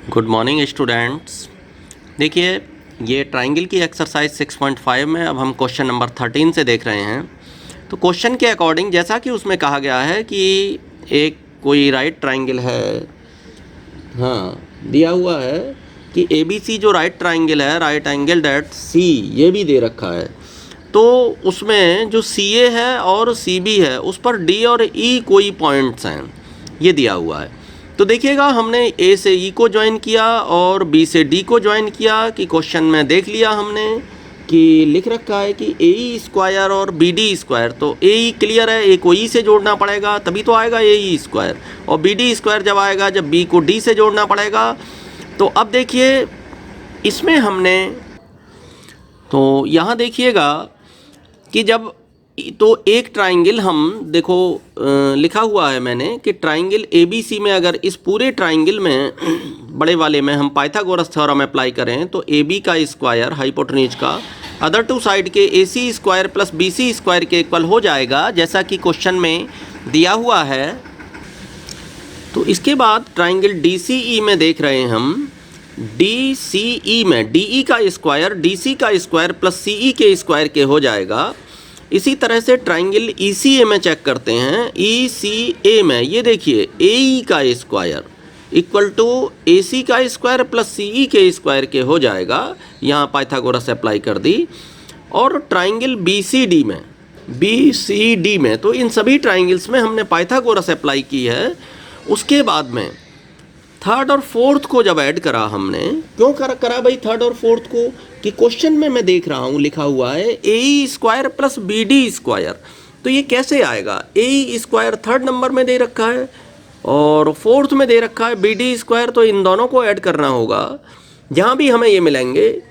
Good morning students. देखिए, ये triangle की एक्सरसाइज 6.5 में अब हम क्वेश्चन नंबर 13 से देख रहे हैं। तो क्वेश्चन के अकॉर्डिंग जैसा कि उसमें कहा गया है कि एक कोई राइट ट्राइंगल है, हाँ दिया हुआ है कि ABC जो राइट ट्राइंगल है, राइट एंगल एट C, ये भी दे रखा है। तो उसमें जो CA है और CB है उस पर D और E कोई पॉइंट्स हैं, ये दिया हुआ है। तो देखिएगा, हमने A से E को ज्वाइन किया और B से D को ज्वाइन किया कि क्वेश्चन में देख लिया हमने कि लिख रखा है कि AE स्क्वायर और BD स्क्वायर। तो AE क्लियर है, A को E से जोड़ना पड़ेगा तभी तो आएगा AE स्क्वायर, और BD स्क्वायर जब आएगा जब B को D से जोड़ना पड़ेगा। तो अब देखिए इसमें हमने, तो यहाँ देखिएगा कि जब तो एक ट्राइंगल हम देखो लिखा हुआ है मैंने कि ट्राइंगल ABC में अगर इस पूरे ट्राइंगल में बड़े वाले में हम पाइथागोरस थ्योरम अप्लाई करें तो AB का स्क्वायर हाइपोटेन्यूज का अदर टू साइड के AC square plus BC square के इक्वल हो जाएगा, जैसा कि क्वेश्चन में दिया हुआ है। तो इसके बाद ट्राइंगल DCE में देख रहे हैं हम, DCE में DE का स्क्वायर DC का स्क्वायर प्लस CE के स्क्वायर के हो जाएगा। इसी तरह से ट्राइंगल ECA में चेक करते हैं। ECA में ये देखिए AE का स्क्वायर इक्वल टू AC का स्क्वायर प्लस CE के स्क्वायर के हो जाएगा, यहाँ पाइथागोरस अप्लाई कर दी। और ट्राइंगल BCD में तो इन सभी ट्राइंगल्स में हमने पाइथागोरस अप्लाई की है। उसके बाद में थर्ड और फोर्थ को जब ऐड करा हमने, क्यों करा भाई थर्ड और फोर्थ को, कि क्वेश्चन में मैं देख रहा हूँ लिखा हुआ है AE square plus BD square. तो ये कैसे आएगा? AE स्क्वायर थर्ड नंबर में दे रखा है और फोर्थ में दे रखा है BD स्क्वायर, तो इन दोनों को ऐड करना होगा। जहाँ भी हमें ये मिलेंगे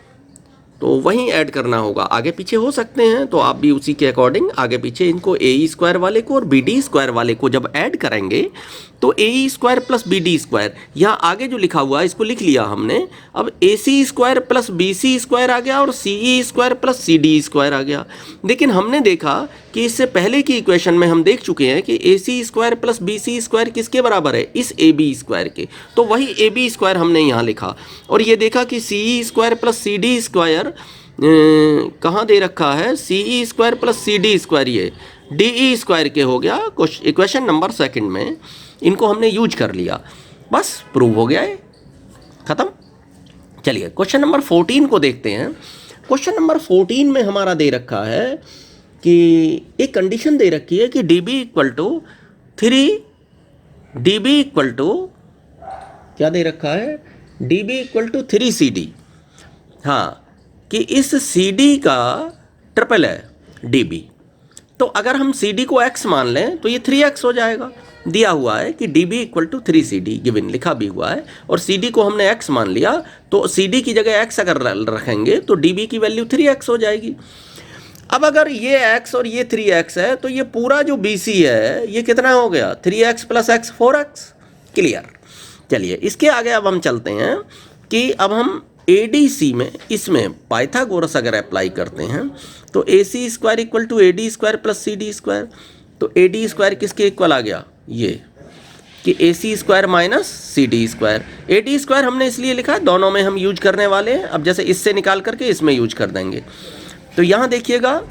तो वहीं ऐड करना होगा। आगे पीछे हो सकते हैं तो आप भी उसी के अकॉर्डिंग आगे पीछे इनको AE स्क्वायर वाले को और BD स्क्वायर वाले को जब ऐड करेंगे तो AE square plus BD square, यहाँ आगे जो लिखा हुआ है इसको लिख लिया हमने। अब AC square plus BC square आ गया और CE square plus CD square आ गया। लेकिन हमने देखा कि इससे पहले की इक्वेशन में हम देख चुके हैं कि AC square plus BC square किसके बराबर है? इस AB स्क्वायर के। तो वही AB स्क्वायर हमने यहाँ लिखा और ये देखा कि CE square plus CD square कहाँ दे रखा है? CE square plus CD square ये DE स्क्वायर के हो गया। इक्वेशन नंबर सेकंड में इनको हमने यूज कर लिया, बस प्रूव हो गया है, ख़त्म। चलिए क्वेश्चन नंबर 14 को देखते हैं। क्वेश्चन नंबर 14 में हमारा दे रखा है कि एक कंडीशन दे रखी है कि DB इक्वल टू 3CD, हाँ कि इस CD का ट्रिपल है DB। तो अगर हम CD को x मान लें तो ये 3x हो जाएगा। दिया हुआ है कि DB equal to 3CD, given लिखा भी हुआ है, और CD को हमने x मान लिया तो CD की जगह x अगर रखेंगे तो DB की वैल्यू 3x हो जाएगी। अब अगर ये x और ये 3x है तो ये पूरा जो BC है ये कितना हो गया? 3x plus x 4x। Clear. चलिए इसके आगे अब हम चलते हैं कि अब हम ADC में इसमें पाइथागोरस अगर अप्लाई करते हैं तो AC square equal to AD square plus CD square. तो AD स्क्वायर किसके इक्वल आ गया? ये कि AC square minus CD square. AD square हमने इसलिए लिखा है, दोनों में हम यूज करने वाले हैं। अब जैसे इससे निकाल करके इसमें यूज कर देंगे। तो यहाँ देखिएगा,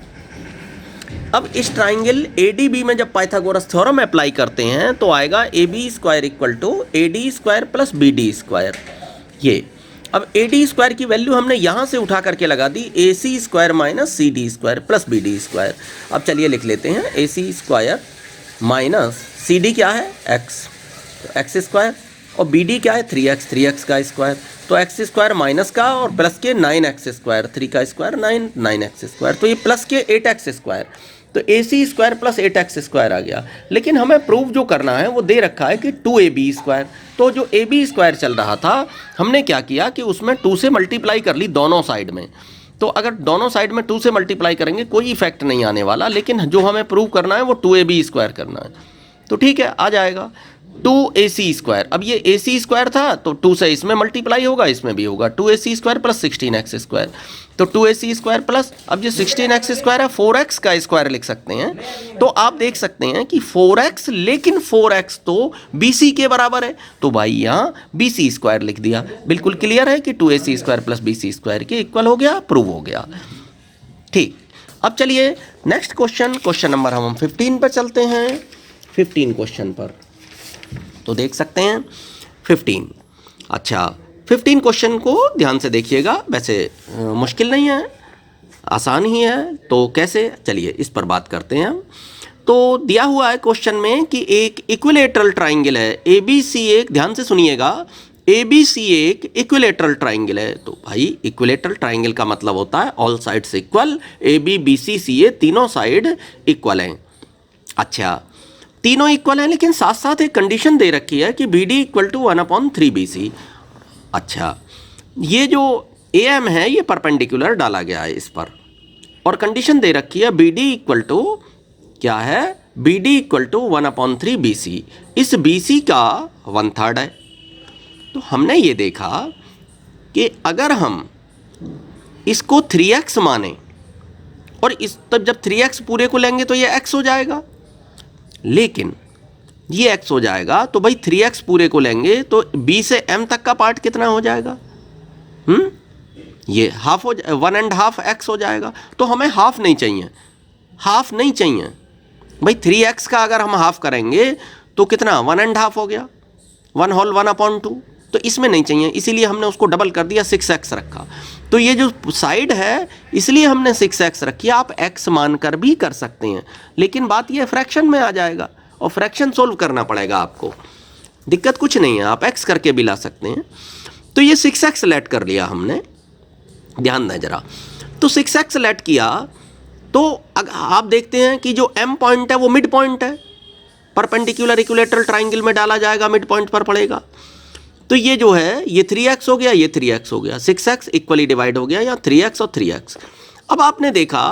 अब इस ट्राइंगल ADB में जब पाइथागोरस थ्योरम अप्लाई करते हैं तो आएगा AB square equal to AD square plus BD square. ये अब AD स्क्वायर की वैल्यू हमने यहाँ से उठा करके लगा दी AC square minus CD square plus BD square. अब चलिए लिख लेते हैं AC स्क्वायर माइनस CD क्या है? x, तो x स्क्वायर, और BD क्या है? 3x का स्क्वायर। तो x स्क्वायर माइनस का और प्लस के 9x स्क्वायर, 3 का स्क्वायर 9x स्क्वायर, तो ये प्लस के 8x स्क्वायर। तो AC square plus 8x square आ गया। लेकिन हमें प्रूफ जो करना है वो दे रखा है कि 2AB स्क्वायर। तो जो AB स्क्वायर चल रहा था हमने क्या किया कि उसमें 2 से मल्टीप्लाई कर ली दोनों साइड में। तो अगर दोनों साइड में 2 से मल्टीप्लाई करेंगे कोई इफेक्ट नहीं आने वाला, लेकिन जो हमें प्रूव करना है वो 2AB स्क्वायर करना है। तो ठीक है, आ जाएगा। 2ac²। अब ये ac² था तो 2 से इसमें मल्टीप्लाई होगा, इसमें भी होगा 2ac² प्लस 16x²। तो 2ac² प्लस, अब ये 16x² है, 4x का स्क्वायर लिख सकते हैं। तो आप देख सकते हैं कि 4x, लेकिन 4x तो bc के बराबर है, तो भाई यहाँ bc² लिख दिया। बिल्कुल क्लियर है कि 2ac² प्लस bc² के इक्वल हो गया, प्रूव हो गया। ठीक, अब चलिए नेक्स्ट क्वेश्चन नंबर हम 15 पर चलते हैं। 15 क्वेश्चन पर तो देख सकते हैं 15। अच्छा, 15 क्वेश्चन को ध्यान से देखिएगा, वैसे मुश्किल नहीं है, आसान ही है। तो कैसे, चलिए इस पर बात करते हैं हम। तो दिया हुआ है क्वेश्चन में कि एक इक्विलेटरल ट्राइंगल है ABC, एक ध्यान से सुनिएगा, ABC एक इक्विलेटरल ट्राइंगल है। तो भाई इक्विलेटरल ट्राइंगल का मतलब होता है all sides equal, AB BC CA तीनों साइड इक्वल हैं। अच्छा, तीनों इक्वल हैं, लेकिन साथ साथ एक कंडीशन दे रखी है कि BD इक्वल टू 1/3BC। अच्छा, ये जो AM है ये परपेंडिकुलर डाला गया है इस पर, और कंडीशन दे रखी है BD इक्वल टू क्या है, BD इक्वल टू 1/3BC। इस BC का 1/3 है। तो हमने ये देखा कि अगर हम इसको 3x माने, और इस तब जब 3x पूरे को लेंगे तो ये x हो जाएगा, लेकिन ये x हो जाएगा, तो भाई 3x पूरे को लेंगे तो b से m तक का पार्ट कितना हो जाएगा, ये हाफ हो 1.5 x हो जाएगा। तो हमें हाफ नहीं चाहिए, हाफ नहीं चाहिए भाई। 3x का अगर हम हाफ करेंगे तो कितना 1.5 हो गया, 1/2। तो इसमें नहीं चाहिए, इसीलिए हमने उसको डबल कर दिया, 6x रखा। तो ये जो साइड है इसलिए हमने 6x रखी। आप x मानकर भी कर सकते हैं, लेकिन बात ये फ्रैक्शन में आ जाएगा और फ्रैक्शन सोल्व करना पड़ेगा आपको। दिक्कत कुछ नहीं है, आप x करके भी ला सकते हैं। तो ये 6x लेट कर लिया हमने, ध्यान दें जरा। तो 6x लेट किया तो आप देखते हैं कि जो m पॉइंट है वो मिड पॉइंट है, परपेंडिकुलर इक्विलेटरल ट्राइंगल में डाला जाएगा, मिड पॉइंट पर पड़ेगा। तो ये जो है ये 3x हो गया, ये 3x हो गया, 6x इक्वली डिवाइड हो गया, या 3x और 3x। अब आपने देखा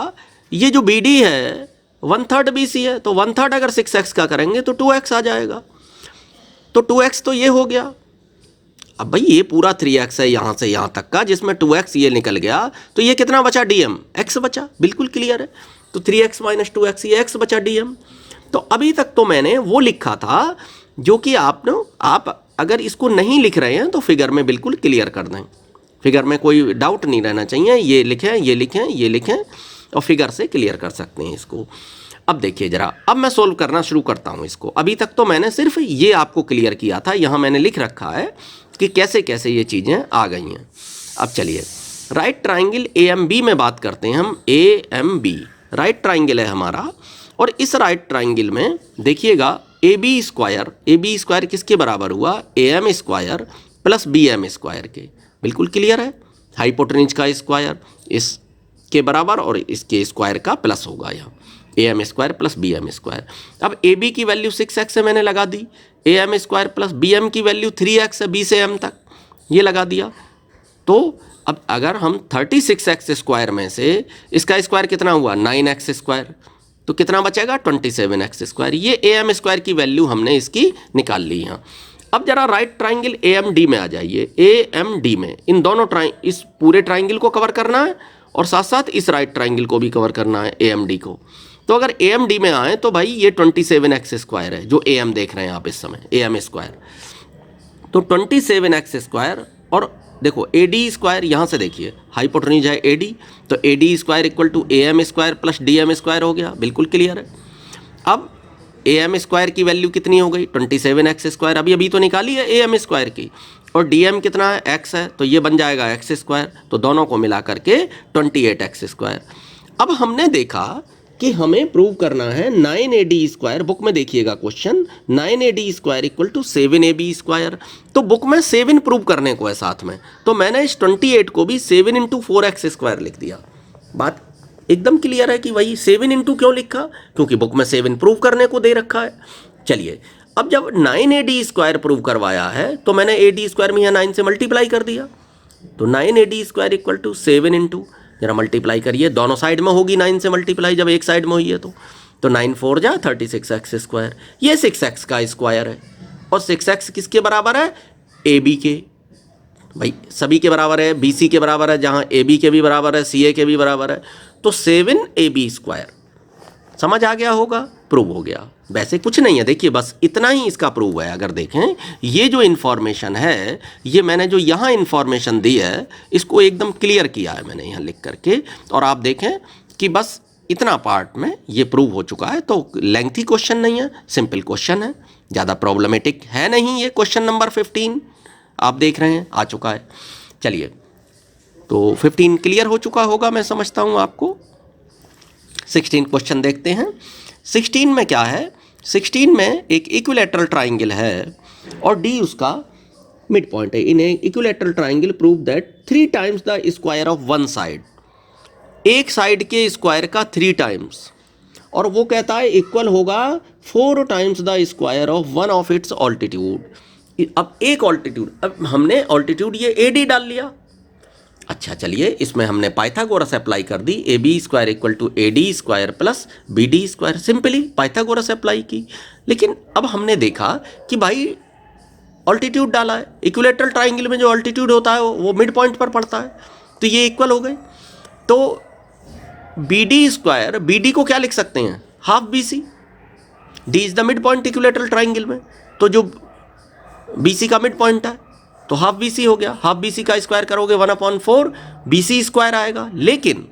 ये जो BD है 1/3 BC है, तो 1/3 अगर 6x का करेंगे तो 2x आ जाएगा। तो 2x तो ये हो गया। अब भाई ये पूरा 3x है यहाँ से यहाँ तक का, जिसमें 2x ये निकल गया, तो ये कितना बचा, DM, x बचा। बिल्कुल क्लियर है। तो 3x - 2x, ये x बचा DM। तो अभी तक तो मैंने वो लिखा था जो कि आप अगर इसको नहीं लिख रहे हैं तो फिगर में बिल्कुल क्लियर कर दें, फिगर में कोई डाउट नहीं रहना चाहिए। ये लिखें, ये लिखें, ये लिखें, और फिगर से क्लियर कर सकते हैं इसको। अब देखिए ज़रा, अब मैं सोल्व करना शुरू करता हूँ इसको। अभी तक तो मैंने सिर्फ ये आपको क्लियर किया था, यहाँ मैंने लिख रखा है कि कैसे कैसे ये चीज़ें आ गई हैं। अब चलिए राइट ट्राइंगल AMB में बात करते हैं हम। AMB राइट ट्राइंगल है हमारा, और इस राइट ट्राइंगल में देखिएगा AB स्क्वायर किसके बराबर हुआ, AM² प्लस BM² के। बिल्कुल क्लियर है। हाइपोटेन्यूज का स्क्वायर इसके बराबर और इसके स्क्वायर का प्लस होगा यहाँ, AM² प्लस BM²। अब AB की वैल्यू 6x है, मैंने लगा दी। AM² प्लस BM की वैल्यू 3x है, B से M तक, ये लगा दिया। तो अब अगर हम 36x² में से इसका स्क्वायर कितना हुआ, 9x², तो कितना बचेगा, 27x²। ये AM² की वैल्यू हमने इसकी निकाल ली यहाँ। अब जरा राइट ट्राइंगल AMD में आ जाइए। AMD में इन दोनों इस पूरे ट्राइंगल को कवर करना है, और साथ साथ इस राइट ट्राइंगल को भी कवर करना है, AMD को। तो अगर AMD में आए तो भाई ये 27x² है, जो AM देख रहे हैं आप इस समय, AM²। तो 27x², और देखो AD² यहाँ से देखिए, हाइपोटेन्यूज है AD, तो AD² equal to AM² plus DM² हो गया। बिल्कुल क्लियर है। अब AM² की वैल्यू कितनी हो गई, 27x²। अभी तो निकाली है AM² की, और DM कितना है, x है, तो ये बन जाएगा x²। तो दोनों को मिला करके 28x²। अब हमने देखा कि हमें प्रूव करना है 9AD²। बुक में देखिएगा question, 9AD² equal to 7AB²। तो बुक में 7 प्रूव करने को है साथ में, तो मैंने इस 28 को भी 7 × 4x² लिख दिया। बात एकदम क्लियर है कि वही 7 × क्यों लिखा, क्योंकि बुक में 7 प्रूव करने को दे रखा है। चलिए, अब जब 9AD² प्रूव करवाया है तो मैंने AD² में यहाँ 9 से मल्टीप्लाई कर दिया। तो 9AD² इक्वल टू 7 × जरा मल्टीप्लाई करिए, दोनों साइड में होगी 9 से मल्टीप्लाई, जब एक साइड में हुई है तो 9 4 जा 36x²। ये 6x का स्क्वायर है। और 6x किसके बराबर है? AB के। भाई सभी के बराबर है, BC के बराबर है, जहाँ AB के भी बराबर है, CA के भी बराबर है, तो 7AB²। समझ आ गया होगा, प्रूव हो गया। वैसे कुछ नहीं है, देखिए बस इतना ही इसका प्रूव है। अगर देखें ये जो इन्फॉर्मेशन है, ये मैंने जो यहाँ इन्फॉर्मेशन दी है इसको एकदम क्लियर किया है मैंने यहाँ लिख करके, और आप देखें कि बस इतना पार्ट में ये प्रूव हो चुका है। तो लेंथी क्वेश्चन नहीं है, सिंपल क्वेश्चन है, ज़्यादा प्रॉब्लमेटिक है नहीं। ये क्वेश्चन नंबर 15 आप देख रहे हैं आ चुका है। चलिए, तो 15 क्लियर हो चुका होगा मैं समझता हूँ आपको। 16 क्वेश्चन देखते हैं। 16 में क्या है? 16 में एक इक्विलैटरल ट्राइंगल है और डी उसका मिड पॉइंट है। In equilateral triangle prove that 3 times the square of one side, एक साइड के स्क्वायर का 3 टाइम्स, और वो कहता है इक्वल होगा 4 times the square of one of its altitude. अब एक ऑल्टीट्यूड, अब हमने ऑल्टीट्यूड ये AD डाल लिया। अच्छा चलिए, इसमें हमने पाइथागोरस अप्लाई कर दी, AB² = AD² plus BD², simply Pythagoras apply की। लेकिन अब हमने देखा कि भाई ऑल्टीट्यूड डाला है, इक्विलैटरल ट्राइंगल में जो ऑल्टीट्यूड होता है वो मिड पॉइंट पर पड़ता है, तो ये इक्वल हो गए। तो BD², BD को क्या लिख सकते हैं? Half BC। D is the mid point equilateral triangle में, तो जो BC का मिड पॉइंट है तो हाफ BC हो गया। हाफ BC का स्क्वायर करोगे 1/4 BC² आएगा। लेकिन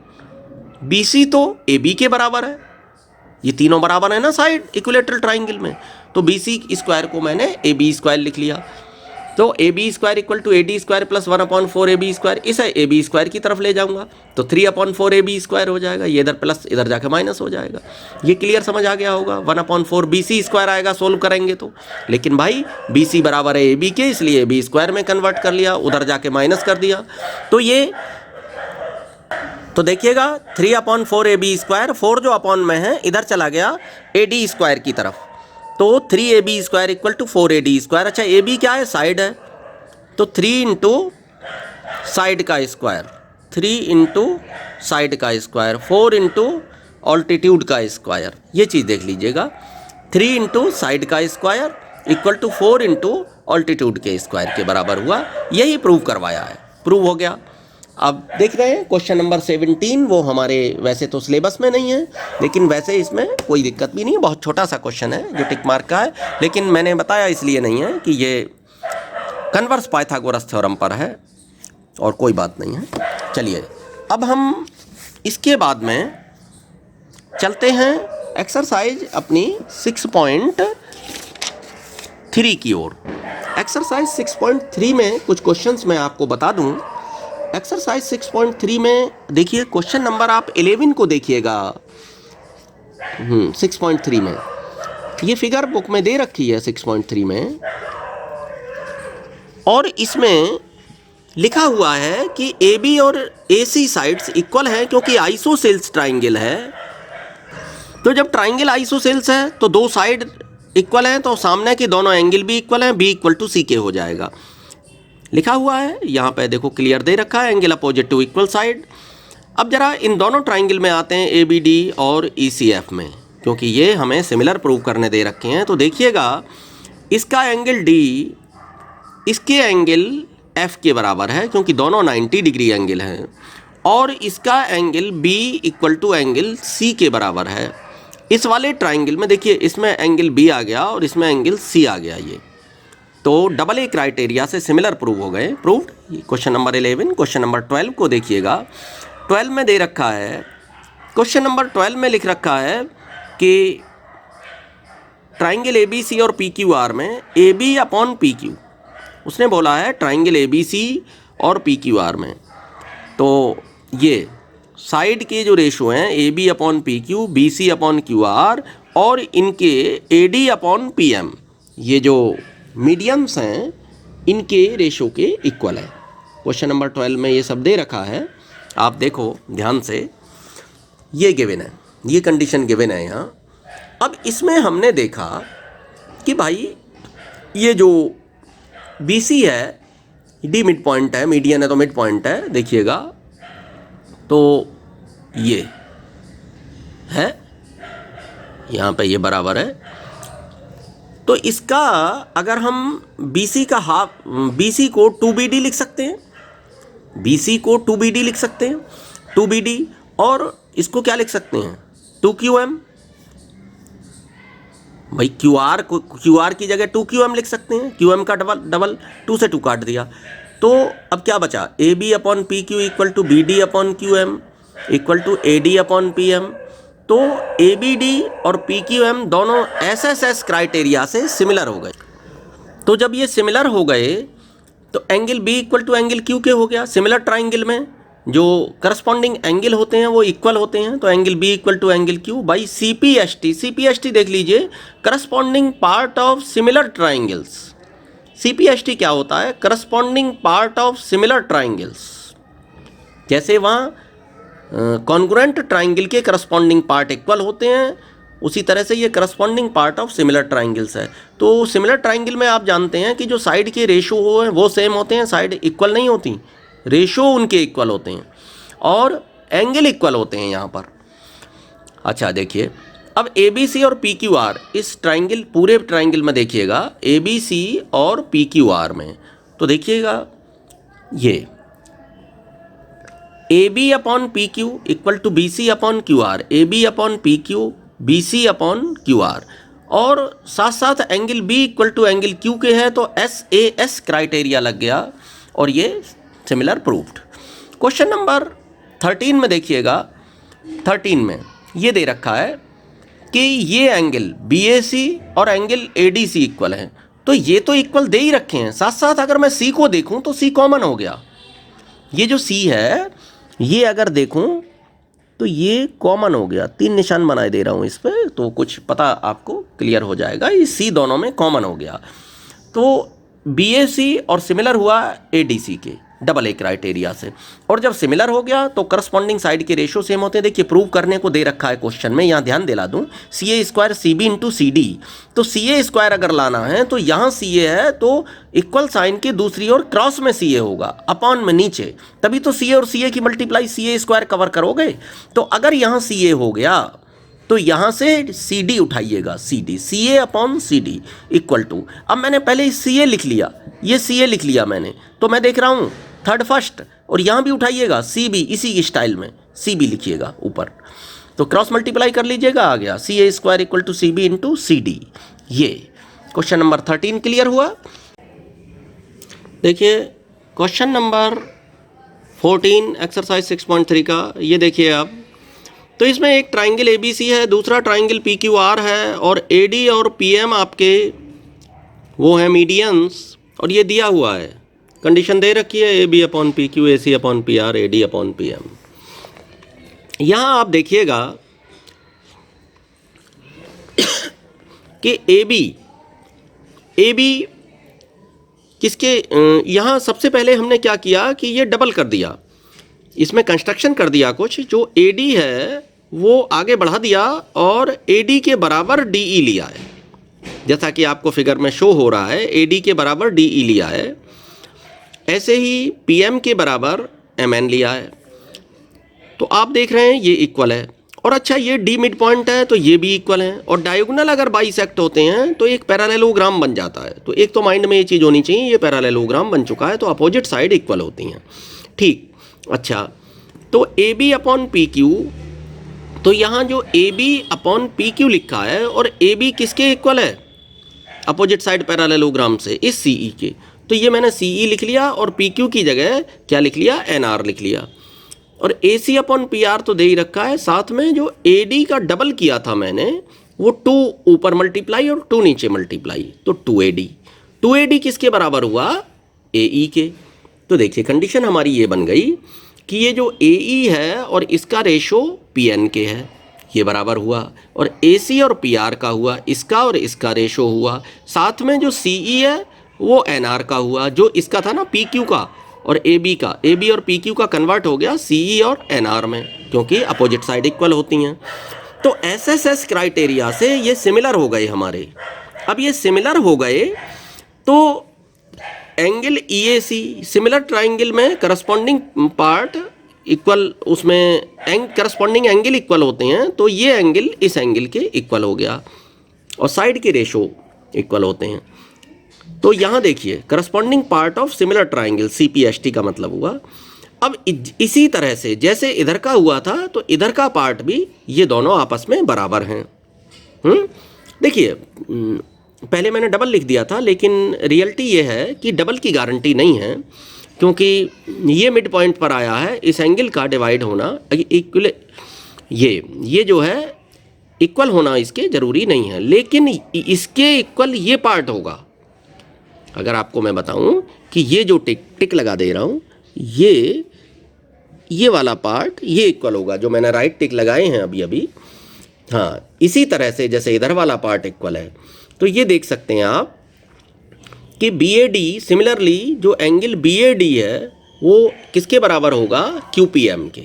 BC तो AB के बराबर है, ये तीनों बराबर है ना साइड इक्विलैटरल ट्राइंगल में, तो BC² को मैंने AB² लिख लिया। तो AB² = AD² प्लस 1/4 AB², इसे AB² की तरफ ले जाऊंगा तो 3/4 AB² हो जाएगा, ये इधर प्लस इधर जाके माइनस हो जाएगा। ये क्लियर समझ आ गया होगा। 1/4 BC² आएगा सोल्व करेंगे तो, लेकिन भाई BC बराबर है AB के, इसलिए AB² में कन्वर्ट कर लिया, उधर जाके माइनस कर दिया। तो ये तो देखिएगा 3/4 AB², 4 जो अपॉन में है इधर चला गया AD² की तरफ, तो 3AB² = 4AD²। अच्छा AB क्या है? साइड है, तो 3 इंटू साइड का स्क्वायर, 3 इंटू साइड का स्क्वायर, 4 इंटू ऑल्टीट्यूड का स्क्वायर। ये चीज़ देख लीजिएगा, 3 इंटू साइड का स्क्वायर = 4 इंटू ऑल्टीट्यूड के स्क्वायर के बराबर हुआ। यही प्रूव करवाया है, प्रूव हो गया। अब देख रहे हैं क्वेश्चन नंबर 17, वो हमारे वैसे तो सिलेबस में नहीं है, लेकिन वैसे इसमें कोई दिक्कत भी नहीं है, बहुत छोटा सा क्वेश्चन है जो टिक मार्क का है, लेकिन मैंने बताया इसलिए नहीं है कि ये कन्वर्स पाइथागोरस थ्योरम पर है और कोई बात नहीं है। चलिए, अब हम इसके बाद में चलते हैं एक्सरसाइज अपनी 6.3 की ओर। एक्सरसाइज 6.3 में कुछ क्वेश्चंस मैं आपको बता दूं। एक्सरसाइज 6.3 में देखिए, क्वेश्चन नंबर आप 11 को देखिएगा। 6.3 में ये फिगर बुक में दे रखी है 6.3 में, और इसमें लिखा हुआ है कि AB और AC साइड्स इक्वल हैं क्योंकि आइसोसेल्स ट्राइंगल है। तो जब ट्राइंगल आइसोसेल्स है तो दो साइड इक्वल हैं, तो सामने के दोनों एंगल भी इक्वल हैं, B = C के हो जाएगा। लिखा हुआ है यहाँ पे, देखो क्लियर दे रखा है, angle opposite to equal side. अब जरा इन दोनों ट्राइंगल में आते हैं ABD और ECF में, क्योंकि ये हमें सिमिलर प्रूव करने दे रखे हैं। तो देखिएगा, इसका एंगल D इसके एंगल F के बराबर है क्योंकि दोनों 90 डिग्री एंगल हैं, और इसका एंगल B = एंगल C के बराबर है। इस वाले ट्राइंगल में देखिए, इसमें एंगल B आ गया और इसमें एंगल C आ गया। ये तो डबल A क्राइटेरिया से सिमिलर प्रूव हो गए, proved. Question number 11। Question number 12 को देखिएगा, 12 में दे रखा है, क्वेश्चन नंबर 12 में लिख रखा है कि ट्राइंगल ABC और PQR में AB/PQ, उसने बोला है ट्राइंगल ABC और PQR में, तो ये साइड के जो रेशो हैं AB/PQ, BC/QR और इनके AD/PM, ये जो मीडियम्स हैं इनके रेशो के इक्वल है। क्वेश्चन नंबर 12 में ये सब दे रखा है, आप देखो ध्यान से, ये गिवन है, ये कंडीशन गिवन है यहाँ। अब इसमें हमने देखा कि भाई ये जो BC है, D मिड पॉइंट है, मीडियन है तो मिड पॉइंट है, देखिएगा तो ये है यहाँ पे, ये बराबर है तो इसका अगर हम BC का हाफ, BC को 2BD लिख सकते हैं, BC को 2BD लिख सकते हैं, 2BD, और इसको क्या लिख सकते हैं 2QM। भाई QR की जगह 2QM लिख सकते हैं, QM का डबल 2 से 2 काट दिया, तो अब क्या बचा AB upon PQ equal to BD upon QM equal to AD upon PM। तो ABD और PQM दोनों SSS क्राइटेरिया से सिमिलर हो गए। तो जब ये सिमिलर हो गए तो angle B equal to angle Q के हो गया। सिमिलर ट्राइंगल में जो करस्पॉन्डिंग एंगल होते हैं वो इक्वल होते हैं, तो angle B equal to angle Q by CPST देख लीजिए, corresponding part of similar triangles. CPST क्या होता है, corresponding part of similar triangles. जैसे वहाँ कॉन्ग्रुएंट ट्राइंगल के करस्पॉन्डिंग पार्ट इक्वल होते हैं, उसी तरह से ये corresponding part of similar triangles है। तो सिमिलर ट्राइंगल में आप जानते हैं कि जो साइड के रेशो वो सेम होते हैं, साइड इक्वल नहीं होती, रेशो उनके इक्वल होते हैं और एंगल इक्वल होते हैं यहाँ पर। अच्छा देखिए, अब ABC और PQR इस ट्राइंगल, पूरे ट्राइंगल में देखिएगा ABC और PQR में, तो देखिएगा ये AB upon PQ equal to BC upon QR, AB upon PQ BC upon QR, और साथ साथ angle B equal to angle Q के है, तो SAS क्राइटेरिया लग गया और ये सिमिलर प्रूव्ड। क्वेश्चन नंबर 13 में देखिएगा, 13 में ये दे रखा है कि ये एंगल BAC और एंगल ADC इक्वल है, तो ये तो इक्वल दे ही रखे हैं, साथ साथ अगर मैं C को देखूं तो C कॉमन हो गया। ये जो C है ये अगर देखूं तो ये कॉमन हो गया, 3 निशान बनाए दे रहा हूँ इस पर, तो कुछ पता आपको क्लियर हो जाएगा। ये C दोनों में कॉमन हो गया, तो BAC और सिमिलर हुआ ADC के AA क्राइटेरिया से, और जब सिमिलर हो गया तो करस्पॉन्डिंग साइड के रेशो सेम होते हैं। देखिए प्रूव करने को दे रखा है क्वेश्चन में, यहाँ ध्यान दिला दूँ, CA square CB into CD, तो CA स्क्वायर अगर लाना है तो यहाँ CA है तो इक्वल साइन के दूसरी ओर क्रॉस में CA होगा, अपॉन में नीचे, तभी तो CA और CA की मल्टीप्लाई CA स्क्वायर कवर करोगे। तो अगर यहाँ CA हो गया तो यहाँ से CD उठाइएगा, CD CA upon CD equal to, अब मैंने पहले CA लिख लिया, ये CA लिख लिया मैंने, तो मैं देख रहा हूँ थर्ड फर्स्ट, और यहाँ भी उठाइएगा CB, इसी स्टाइल में CB लिखिएगा ऊपर, तो क्रॉस मल्टीप्लाई कर लीजिएगा, आ गया CA square equal to CB into CD। ये क्वेश्चन नंबर 13 क्लियर हुआ। देखिए क्वेश्चन नंबर 14 एक्सरसाइज 6.3 का, ये देखिए आप, तो इसमें एक ट्राइंगल ABC है, दूसरा ट्राइंगल PQR है, और AD और PM आपके वो हैं मीडियंस, और ये दिया हुआ है, कंडीशन दे रखी है AB upon PQ, AC upon PR, AD upon PM। यहाँ आप देखिएगा कि AB किसके, यहाँ सबसे पहले हमने क्या किया कि ये डबल कर दिया, इसमें कंस्ट्रक्शन कर दिया कुछ, जो AD है वो आगे बढ़ा दिया और AD के बराबर DE लिया है, जैसा कि आपको फिगर में शो हो रहा है, AD के बराबर DE लिया है। ऐसे ही PM के बराबर MN लिया है, तो आप देख रहे हैं ये इक्वल है, और अच्छा ये D मिड पॉइंट है तो ये भी इक्वल है, और डायगोनल अगर बाइसेक्ट होते हैं तो एक पैरेललोग्राम बन जाता है। तो एक तो माइंड में ये चीज़ होनी चाहिए, ये पैरेललोग्राम बन चुका है, तो अपोजिट साइड इक्वल होती हैं, ठीक। अच्छा, तो AB अपॉन PQ, तो यहाँ जो AB अपॉन PQ लिखा है, और AB किसके इक्वल है, अपोजिट साइड पैरेललोग्राम से, इस CE के, तो ये मैंने CE लिख लिया और PQ की जगह क्या लिख लिया, NR लिख लिया, और AC अपॉन PR तो दे ही रखा है, साथ में जो AD का डबल किया था मैंने वो 2 ऊपर मल्टीप्लाई और 2 नीचे मल्टीप्लाई, तो 2AD किसके बराबर हुआ, AE के। तो देखिए कंडीशन हमारी ये बन गई कि ये जो AE है और इसका रेशो PN के है, ये बराबर हुआ, और AC और PR का हुआ, इसका और इसका रेशो हुआ, साथ में जो CE है वो NR का हुआ, जो इसका था ना PQ का और AB का, AB और PQ का कन्वर्ट हो गया CE और NR में, क्योंकि अपोजिट साइड इक्वल होती हैं। तो SSS क्राइटेरिया से ये सिमिलर हो गए हमारे। अब ये सिमिलर हो गए तो एंगल EAC, सिमिलर ट्राइंगल में करस्पॉन्डिंग पार्ट इक्वल, उसमें करस्पॉन्डिंग एंगल इक्वल होते हैं, तो ये एंगल इस एंगल के इक्वल हो गया, और साइड के रेशो इक्वल होते हैं। तो यहाँ देखिए corresponding part of similar triangle, CPST का मतलब हुआ। अब इसी तरह से जैसे इधर का हुआ था तो इधर का पार्ट भी ये दोनों आपस में बराबर हैं। देखिए पहले मैंने डबल लिख दिया था, लेकिन रियलिटी ये है कि डबल की गारंटी नहीं है, क्योंकि ये मिड पॉइंट पर आया है, इस एंगल का डिवाइड होना इक्वल, ये जो है इक्वल होना इसके ज़रूरी नहीं है, लेकिन इसके इक्वल ये पार्ट होगा। अगर आपको मैं बताऊं कि ये जो टिक लगा दे रहा हूं, ये वाला पार्ट ये इक्वल होगा, जो मैंने राइट टिक लगाए हैं अभी। हाँ, इसी तरह से जैसे इधर वाला पार्ट इक्वल है, तो ये देख सकते हैं आप कि BAD सिमिलरली जो एंगल BAD है वो किसके बराबर होगा, QPM के।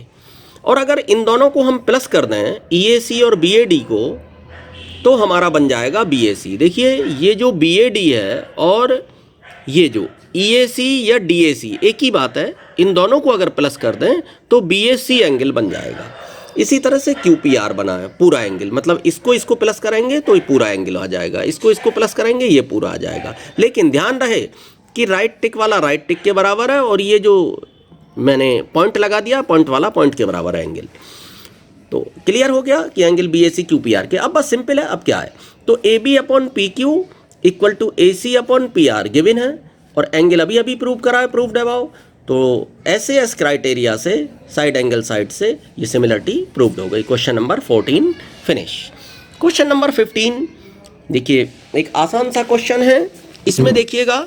और अगर इन दोनों को हम प्लस कर दें EAC और BAD को, तो हमारा बन जाएगा BAC। देखिए ये जो BAD है और ये जो EAC या DAC एक ही बात है, इन दोनों को अगर प्लस कर दें तो BAC एंगल बन जाएगा। इसी तरह से QPR बना है, पूरा एंगल, मतलब इसको प्लस करेंगे तो ये पूरा एंगल आ जाएगा, इसको प्लस करेंगे ये पूरा आ जाएगा। लेकिन ध्यान रहे कि राइट टिक वाला राइट टिक के बराबर है, और ये जो मैंने पॉइंट लगा दिया पॉइंट वाला पॉइंट के बराबर है एंगल। तो क्लियर हो गया कि एंगल BAC QPR के। अब बस सिंपल है, अब क्या है, तो AB upon PQ equal to AC upon PR given है, और एंगल अभी प्रूव करा है, प्रूव्ड अबाउ। तो SAS क्राइटेरिया से साइड एंगल साइड से ये सिमिलरिटी प्रूव्ड हो गई। Question number 14 finish. Question number 15 देखिए, एक आसान सा क्वेश्चन है। इसमें देखिएगा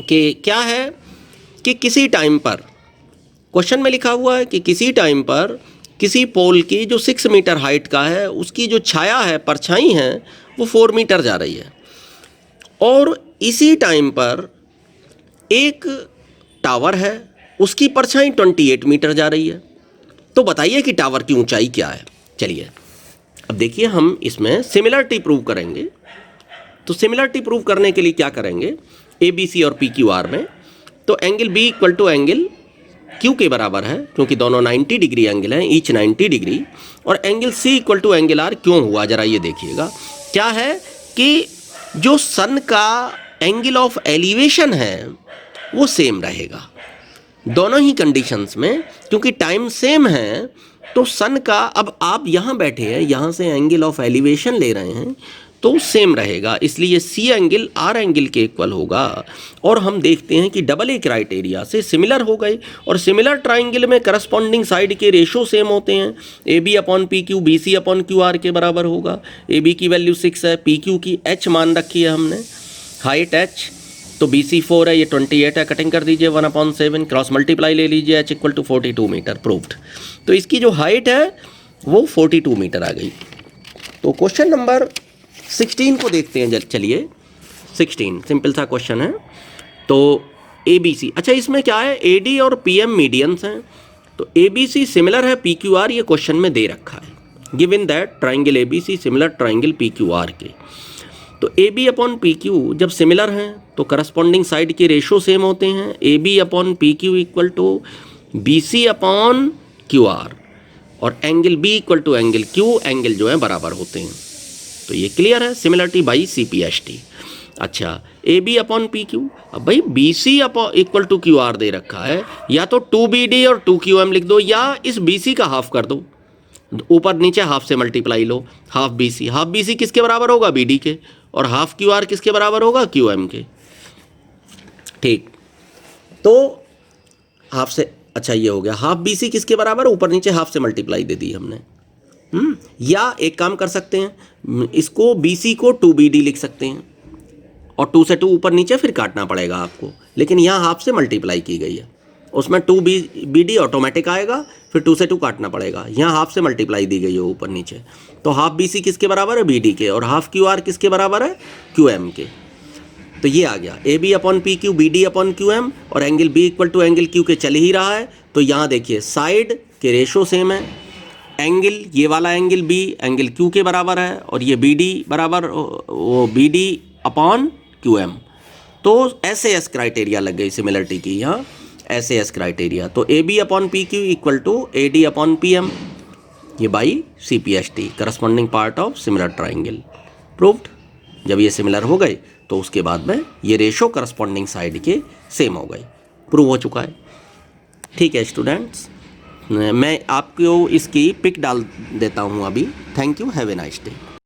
कि क्या है कि किसी टाइम पर, क्वेश्चन में लिखा हुआ है कि किसी टाइम पर किसी पोल की जो 6 मीटर हाइट का है, उसकी जो छाया है, परछाई है, वो 4 मीटर जा रही है, और इसी टाइम पर एक टावर है, उसकी परछाई 28 मीटर जा रही है। तो बताइए कि टावर की ऊंचाई क्या है। चलिए अब देखिए, हम इसमें सिमिलरिटी प्रूव करेंगे। तो सिमिलरिटी प्रूव करने के लिए क्या करेंगे, ABC और PQR में, तो angle B equal to angle Q के बराबर है, क्योंकि दोनों 90 डिग्री एंगल हैं, ईच 90 डिग्री। और angle C equal to angle R क्यों हुआ, जरा ये देखिएगा। क्या है कि जो सन का एंगल ऑफ एलिवेशन है वो सेम रहेगा दोनों ही कंडीशंस में, क्योंकि टाइम सेम है। तो सन का, अब आप यहाँ बैठे हैं, यहाँ से एंगल ऑफ एलिवेशन ले रहे हैं, तो सेम रहेगा, इसलिए C एंगल R एंगल के इक्वल होगा। और हम देखते हैं कि AA क्राइटेरिया से सिमिलर हो गए, और सिमिलर ट्राइंगल में करस्पॉन्डिंग साइड के रेशो सेम होते हैं। AB upon PQ BC upon QR के बराबर होगा। AB की वैल्यू 6 है, PQ की H मान रखी है हमने, हाइट H, तो BC 4 है, ये 28 है, कटिंग कर दीजिए 1/7, क्रॉस मल्टीप्लाई ले लीजिए, H equal to 42 metre, proved. तो इसकी जो हाइट है वो 42 मीटर आ गई। तो क्वेश्चन नंबर 16 को देखते हैं। चलिए 16 सिंपल सा क्वेश्चन है। तो ABC, अच्छा इसमें क्या है, AD और PM मीडियंस हैं। तो ABC सिमिलर है PQR, ये क्वेश्चन में दे रखा है, given that triangle ABC similar triangle PQR के। तो AB अपॉन PQ जब सिमिलर हैं तो करस्पॉन्डिंग साइड के रेशो सेम होते हैं। AB upon PQ equal to BC upon QR, और angle B equal to angle Q, angle जो है बराबर होते हैं। तो ये क्लियर है, सिमिलरिटी बाई CPST। अच्छा AB अपॉन PQ, अब भाई BC upon equal to QR दे रखा है, या तो 2BD और 2QM लिख दो, या इस BC का हाफ कर दो, ऊपर नीचे हाफ से मल्टीप्लाई लो, हाफ BC किसके बराबर होगा, BD के, और हाफ QR किसके बराबर होगा, QM के। ठीक, तो हाफ से, अच्छा ये हो गया, हाफ BC किसके बराबर, ऊपर नीचे हाफ से मल्टीप्लाई दे दी हमने। या एक काम कर सकते हैं, इसको BC को 2BD लिख सकते हैं, और 2 से 2 ऊपर नीचे फिर काटना पड़ेगा आपको, लेकिन यहाँ हाफ से मल्टीप्लाई की गई है, उसमें 2BD ऑटोमेटिक आएगा, फिर 2 से 2 काटना पड़ेगा, यहाँ हाफ से मल्टीप्लाई दी गई है ऊपर नीचे। तो हाफ BC किसके बराबर है, BD के, और हाफ QR किसके बराबर है, QM के। तो ये आ गया AB upon PQ BD upon QM, और angle B equal to angle Q के चल ही रहा है। तो यहाँ देखिए साइड के रेशो सेम है, एंगल ये वाला एंगल B एंगल Q के बराबर है, और ये BD बराबर वो BD अपॉन QM। तो SAS क्राइटेरिया लग गई सिमिलरिटी की यहाँ, SAS क्राइटेरिया। तो AB upon PQ equal to AD upon PM, ये by CPST, corresponding part of similar triangle, proved. जब ये सिमिलर हो गए तो उसके बाद में ये रेशो करस्पॉन्डिंग साइड के सेम हो गए, प्रूव हो चुका है। ठीक है स्टूडेंट्स, मैं आपको इसकी पिक डाल देता हूँ अभी। Thank you, have a nice day.